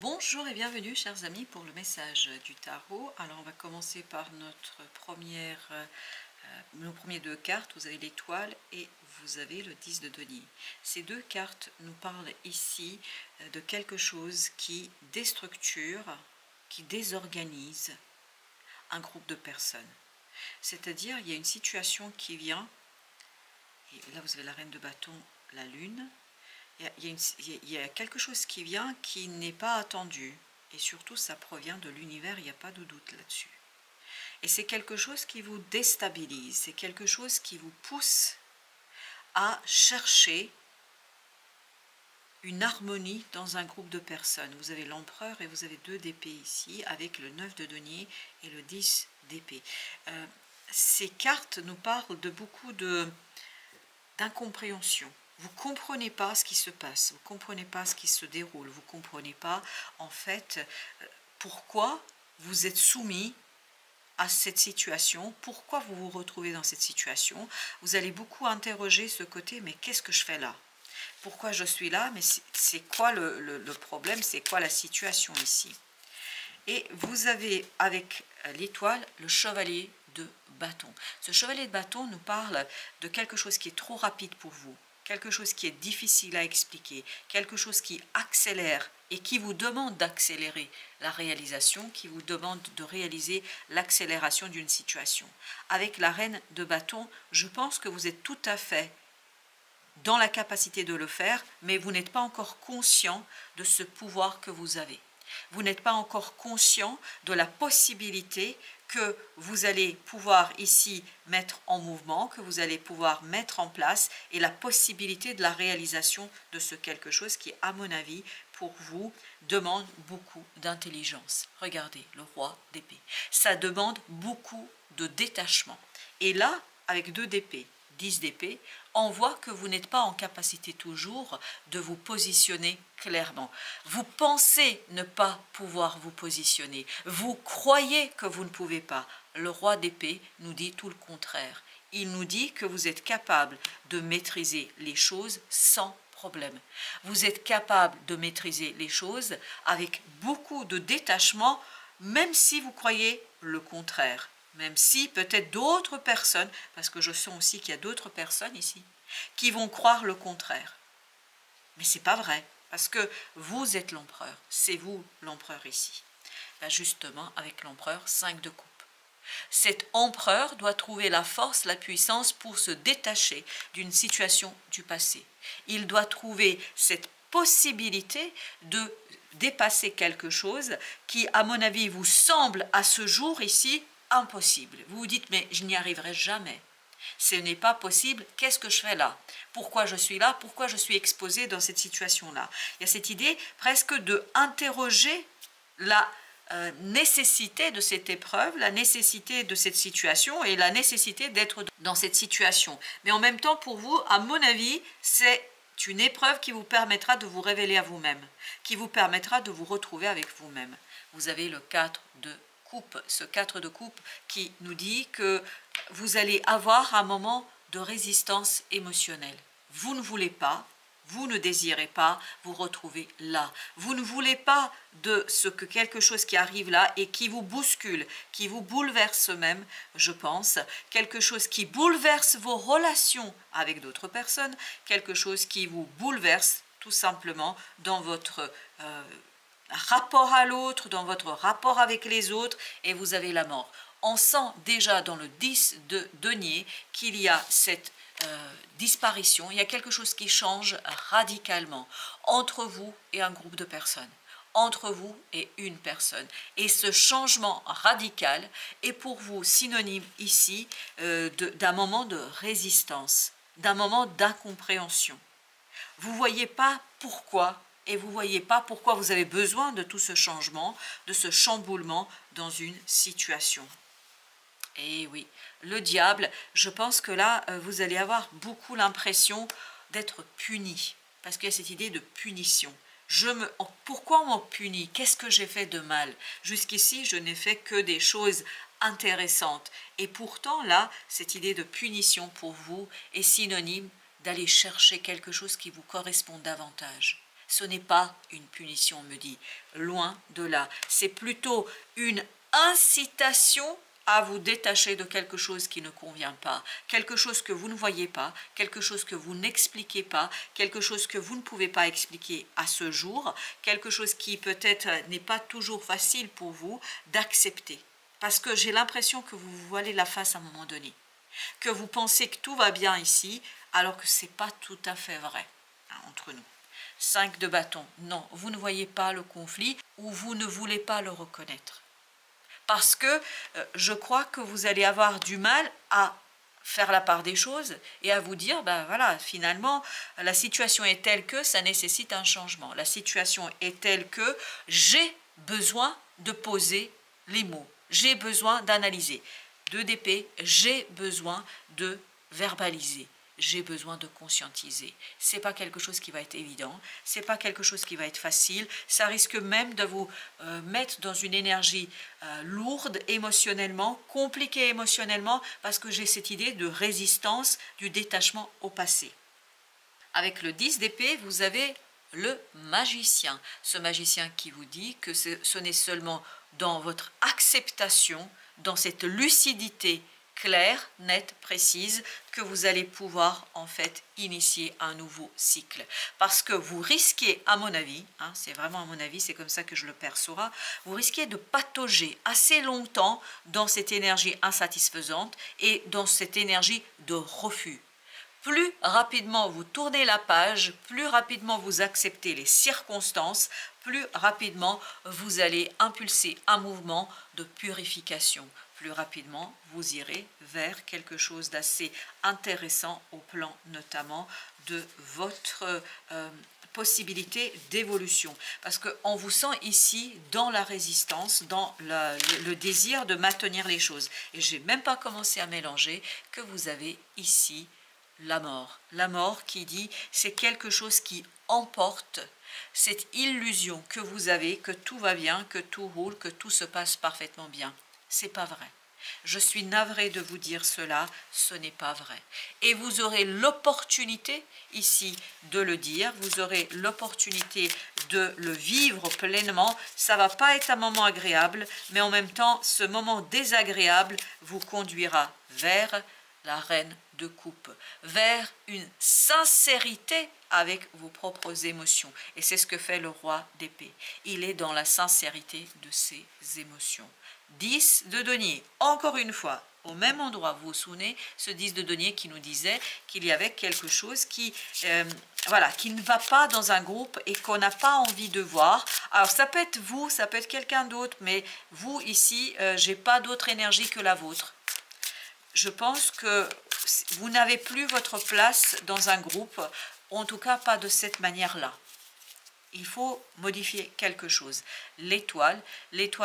Bonjour et bienvenue chers amis pour le message du tarot. Alors on va commencer par nos premiers deux cartes. Vous avez l'étoile et vous avez le 10 de denier. Ces deux cartes nous parlent ici de quelque chose qui déstructure, qui désorganise un groupe de personnes. C'est-à-dire il y a une situation qui vient, et là vous avez la reine de bâton, la lune. Il y a quelque chose qui vient qui n'est pas attendu. Et surtout, ça provient de l'univers, il n'y a pas de doute là-dessus. Et c'est quelque chose qui vous déstabilise, c'est quelque chose qui vous pousse à chercher une harmonie dans un groupe de personnes. Vous avez l'empereur et vous avez deux d'épée ici, avec le 9 de denier et le 10 d'épée. Ces cartes nous parlent de beaucoup d'incompréhension. Vous ne comprenez pas ce qui se passe, vous ne comprenez pas ce qui se déroule, vous ne comprenez pas en fait pourquoi vous êtes soumis à cette situation, pourquoi vous vous retrouvez dans cette situation. Vous allez beaucoup interroger ce côté, mais qu'est-ce que je fais là? Pourquoi je suis là? Mais c'est quoi le problème? C'est quoi la situation ici? Et vous avez avec l'étoile le chevalier de bâton. Ce chevalier de bâton nous parle de quelque chose qui est trop rapide pour vous, quelque chose qui est difficile à expliquer, quelque chose qui accélère et qui vous demande d'accélérer la réalisation, qui vous demande de réaliser l'accélération d'une situation. Avec la reine de bâton, je pense que vous êtes tout à fait dans la capacité de le faire, mais vous n'êtes pas encore conscient de ce pouvoir que vous avez. Vous n'êtes pas encore conscient de la possibilité que vous allez pouvoir ici mettre en mouvement, que vous allez pouvoir mettre en place, et la possibilité de la réalisation de ce quelque chose qui, à mon avis, pour vous, demande beaucoup d'intelligence. Regardez, le roi d'épée. Ça demande beaucoup de détachement. Et là, avec deux d'épée, 10 d'épée, on voit que vous n'êtes pas en capacité toujours de vous positionner clairement. Vous pensez ne pas pouvoir vous positionner. Vous croyez que vous ne pouvez pas. Le roi d'épée nous dit tout le contraire. Il nous dit que vous êtes capable de maîtriser les choses sans problème. Vous êtes capable de maîtriser les choses avec beaucoup de détachement, même si vous croyez le contraire. Même si peut-être d'autres personnes, parce que je sens aussi qu'il y a d'autres personnes ici, qui vont croire le contraire. Mais ce n'est pas vrai, parce que vous êtes l'empereur, c'est vous l'empereur ici. Là justement, avec l'empereur, 5 de coupe. Cet empereur doit trouver la force, la puissance pour se détacher d'une situation du passé. Il doit trouver cette possibilité de dépasser quelque chose qui, à mon avis, vous semble à ce jour ici impossible. Vous vous dites, mais je n'y arriverai jamais. Ce n'est pas possible, qu'est-ce que je fais là? Pourquoi je suis là? Pourquoi je suis exposé dans cette situation-là? Il y a cette idée presque de interroger la nécessité de cette épreuve, la nécessité de cette situation et la nécessité d'être dans cette situation. Mais en même temps, pour vous, à mon avis, c'est une épreuve qui vous permettra de vous révéler à vous-même, qui vous permettra de vous retrouver avec vous-même. Vous avez le 4 de coupe, ce 4 de coupe qui nous dit que vous allez avoir un moment de résistance émotionnelle. Vous ne voulez pas, vous ne désirez pas vous retrouver là. Vous ne voulez pas de ce que quelque chose qui arrive là et qui vous bouscule, qui vous bouleverse même, je pense, quelque chose qui bouleverse vos relations avec d'autres personnes, quelque chose qui vous bouleverse tout simplement dans votre rapport à l'autre, dans votre rapport avec les autres, et vous avez la mort. On sent déjà dans le 10 de denier qu'il y a cette disparition, il y a quelque chose qui change radicalement entre vous et un groupe de personnes, entre vous et une personne. Et ce changement radical est pour vous synonyme ici d'un moment de résistance, d'un moment d'incompréhension. Vous ne voyez pas pourquoi et vous ne voyez pas pourquoi vous avez besoin de tout ce changement, de ce chamboulement dans une situation. Et oui, le diable, je pense que là, vous allez avoir beaucoup l'impression d'être puni, parce qu'il y a cette idée de punition. Pourquoi on me punit? Qu'est-ce que j'ai fait de mal? Jusqu'ici, je n'ai fait que des choses intéressantes. Et pourtant, là, cette idée de punition pour vous est synonyme d'aller chercher quelque chose qui vous correspond davantage. Ce n'est pas une punition, on me dit, loin de là. C'est plutôt une incitation à vous détacher de quelque chose qui ne convient pas, quelque chose que vous ne voyez pas, quelque chose que vous n'expliquez pas, quelque chose que vous ne pouvez pas expliquer à ce jour, quelque chose qui peut-être n'est pas toujours facile pour vous d'accepter. Parce que j'ai l'impression que vous vous voilez la face à un moment donné, que vous pensez que tout va bien ici, alors que ce n'est pas tout à fait vrai, hein, entre nous. 5 de bâton, non, vous ne voyez pas le conflit ou vous ne voulez pas le reconnaître. Parce que je crois que vous allez avoir du mal à faire la part des choses et à vous dire, ben voilà, finalement, la situation est telle que ça nécessite un changement. La situation est telle que j'ai besoin de poser les mots, j'ai besoin d'analyser. 2 d'épée, j'ai besoin de verbaliser. J'ai besoin de conscientiser. Ce n'est pas quelque chose qui va être évident, ce n'est pas quelque chose qui va être facile, ça risque même de vous mettre dans une énergie lourde émotionnellement, compliquée émotionnellement, parce que j'ai cette idée de résistance, du détachement au passé. Avec le 10 d'épée, vous avez le magicien. Ce magicien qui vous dit que ce n'est seulement dans votre acceptation, dans cette lucidité claire, nette, précise, que vous allez pouvoir en fait initier un nouveau cycle. Parce que vous risquez, à mon avis, hein, c'est vraiment à mon avis, c'est comme ça que je le perçois, vous risquez de patauger assez longtemps dans cette énergie insatisfaisante et dans cette énergie de refus. Plus rapidement vous tournez la page, plus rapidement vous acceptez les circonstances, plus rapidement vous allez impulser un mouvement de purification. Plus rapidement, vous irez vers quelque chose d'assez intéressant au plan notamment de votre possibilité d'évolution. Parce qu'on vous sent ici dans la résistance, dans le désir de maintenir les choses. Et je n'ai même pas commencé à mélanger que vous avez ici la mort. La mort qui dit c'est quelque chose qui emporte cette illusion que vous avez, que tout va bien, que tout roule, que tout se passe parfaitement bien. C'est pas vrai. Je suis navrée de vous dire cela, ce n'est pas vrai. Et vous aurez l'opportunité ici de le dire, vous aurez l'opportunité de le vivre pleinement. Ça ne va pas être un moment agréable, mais en même temps, ce moment désagréable vous conduira vers la reine de coupe, vers une sincérité avec vos propres émotions. Et c'est ce que fait le roi d'épée. Il est dans la sincérité de ses émotions. 10 de denier, encore une fois, au même endroit, vous vous souvenez, ce 10 de denier qui nous disait qu'il y avait quelque chose qui, voilà, qui ne va pas dans un groupe et qu'on n'a pas envie de voir. Alors ça peut être vous, ça peut être quelqu'un d'autre, mais vous ici, j'ai pas d'autre énergie que la vôtre. Je pense que vous n'avez plus votre place dans un groupe, en tout cas pas de cette manière-là. Il faut modifier quelque chose. L'étoile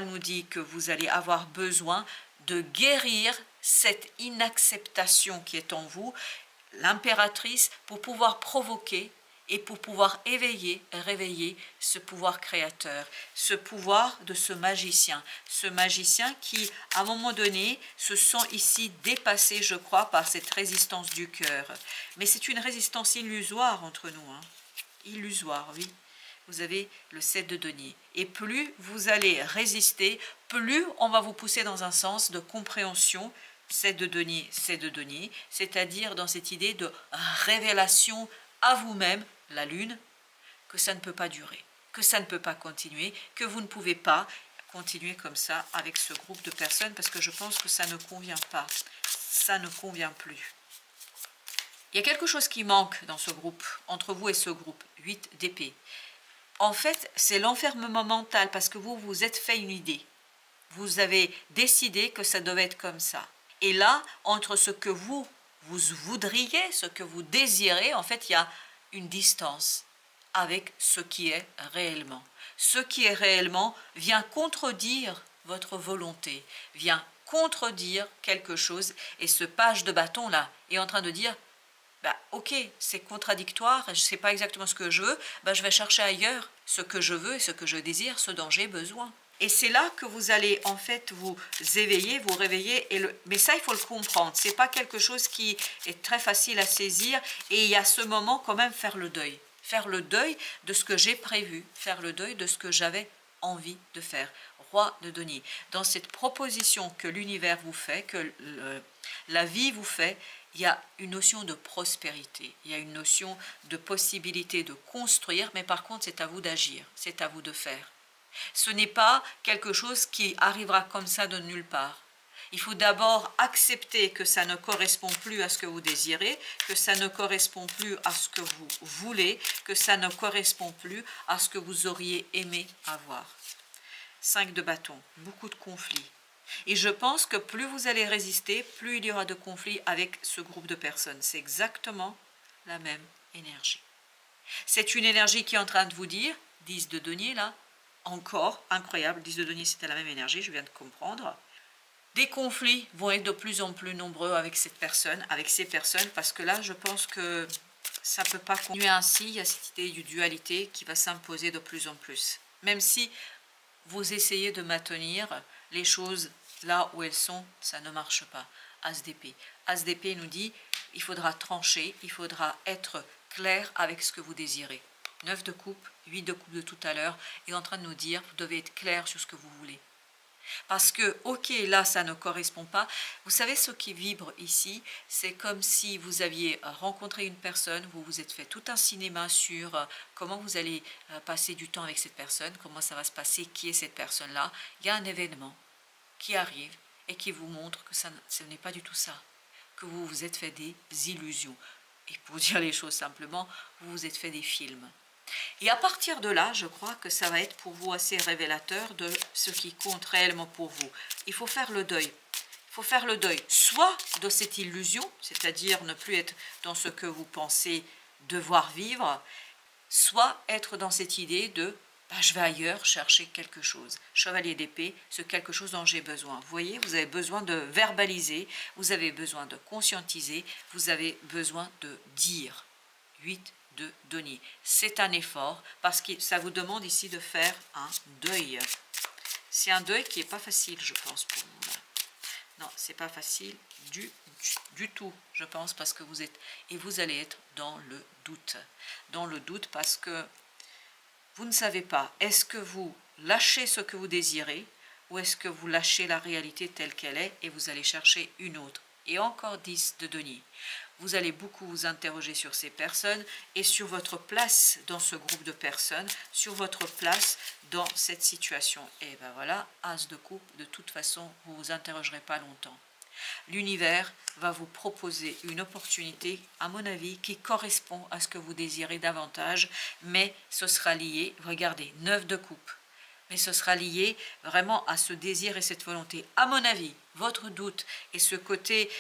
nous dit que vous allez avoir besoin de guérir cette inacceptation qui est en vous, l'impératrice, pour pouvoir provoquer et pour pouvoir réveiller ce pouvoir créateur, ce pouvoir de ce magicien qui, à un moment donné, se sent ici dépassé, je crois, par cette résistance du cœur. Mais c'est une résistance illusoire entre nous, hein. Illusoire, oui. Vous avez le 7 de denier. Et plus vous allez résister, plus on va vous pousser dans un sens de compréhension, 7 de denier, c'est-à-dire dans cette idée de révélation à vous-même, la lune, que ça ne peut pas durer, que ça ne peut pas continuer, que vous ne pouvez pas continuer comme ça avec ce groupe de personnes parce que je pense que ça ne convient pas, ça ne convient plus. Il y a quelque chose qui manque dans ce groupe, entre vous et ce groupe, 8 d'épée. En fait, c'est l'enfermement mental parce que vous vous êtes fait une idée. Vous avez décidé que ça devait être comme ça. Et là, entre ce que vous voudriez, ce que vous désirez, en fait, il y a une distance avec ce qui est réellement. Ce qui est réellement vient contredire votre volonté, vient contredire quelque chose. Et ce page de bâton là est en train de dire, bah, ok, c'est contradictoire, je ne sais pas exactement ce que je veux, bah, je vais chercher ailleurs ce que je veux et ce que je désire, ce dont j'ai besoin. Et c'est là que vous allez en fait vous éveiller, vous réveiller. Mais ça, il faut le comprendre. Ce n'est pas quelque chose qui est très facile à saisir. Et il y a ce moment quand même faire le deuil. faire le deuil de ce que j'ai prévu, faire le deuil de ce que j'avais envie de faire. Roi de denier. Dans cette proposition que l'univers vous fait, que la vie vous fait, il y a une notion de prospérité, il y a une notion de possibilité de construire, mais par contre c'est à vous d'agir, c'est à vous de faire. Ce n'est pas quelque chose qui arrivera comme ça de nulle part. Il faut d'abord accepter que ça ne correspond plus à ce que vous désirez, que ça ne correspond plus à ce que vous voulez, que ça ne correspond plus à ce que vous auriez aimé avoir. 5 de bâton, beaucoup de conflits. Et je pense que plus vous allez résister, plus il y aura de conflits avec ce groupe de personnes. C'est exactement la même énergie. C'est une énergie qui est en train de vous dire, 10 de denier là, encore incroyable, 10 de denier c'était la même énergie, je viens de comprendre. Des conflits vont être de plus en plus nombreux avec cette personne, avec ces personnes, parce que là je pense que ça ne peut pas continuer ainsi, il y a cette idée de dualité qui va s'imposer de plus en plus. Même si vous essayez de maintenir les choses là où elles sont, ça ne marche pas. As d'épée. As d'épée nous dit, il faudra trancher, il faudra être clair avec ce que vous désirez. 9 de coupe, 8 de coupe de tout à l'heure, est en train de nous dire, vous devez être clair sur ce que vous voulez. Parce que, ok, là, ça ne correspond pas. Vous savez, ce qui vibre ici, c'est comme si vous aviez rencontré une personne, vous vous êtes fait tout un cinéma sur comment vous allez passer du temps avec cette personne, comment ça va se passer, qui est cette personne-là. Il y a un événement qui arrive et qui vous montre que ce n'est pas du tout ça, que vous vous êtes fait des illusions. Et pour dire les choses simplement, vous vous êtes fait des films. Et à partir de là, je crois que ça va être pour vous assez révélateur de ce qui compte réellement pour vous. Il faut faire le deuil. Il faut faire le deuil, soit de cette illusion, c'est-à-dire ne plus être dans ce que vous pensez devoir vivre, soit être dans cette idée de je vais ailleurs chercher quelque chose. Chevalier d'épée, ce quelque chose dont j'ai besoin. Vous voyez, vous avez besoin de verbaliser, vous avez besoin de conscientiser, vous avez besoin de dire. 8 de denier. C'est un effort parce que ça vous demande ici de faire un deuil. C'est un deuil qui n'est pas facile, je pense, pour vous. Non, c'est pas facile du tout, je pense, parce que vous allez être dans le doute. Dans le doute parce que vous ne savez pas, est-ce que vous lâchez ce que vous désirez ou est-ce que vous lâchez la réalité telle qu'elle est et vous allez chercher une autre. Et encore 10 de denier. Vous allez beaucoup vous interroger sur ces personnes et sur votre place dans ce groupe de personnes, sur votre place dans cette situation. Et ben voilà, as de coupe, de toute façon, vous ne vous interrogerez pas longtemps. L'univers va vous proposer une opportunité, à mon avis, qui correspond à ce que vous désirez davantage, mais ce sera lié, regardez, 9 de coupe. Mais ce sera lié vraiment à ce désir et cette volonté. À mon avis, votre doute et ce côté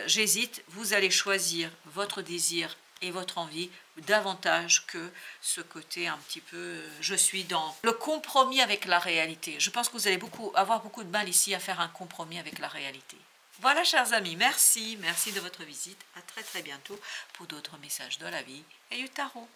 j'hésite, vous allez choisir votre désir et votre envie davantage que ce côté un petit peu je suis dans le compromis avec la réalité. Je pense que vous allez avoir beaucoup de mal ici à faire un compromis avec la réalité. Voilà, chers amis, merci de votre visite. À très très bientôt pour d'autres messages de la vie et du tarot.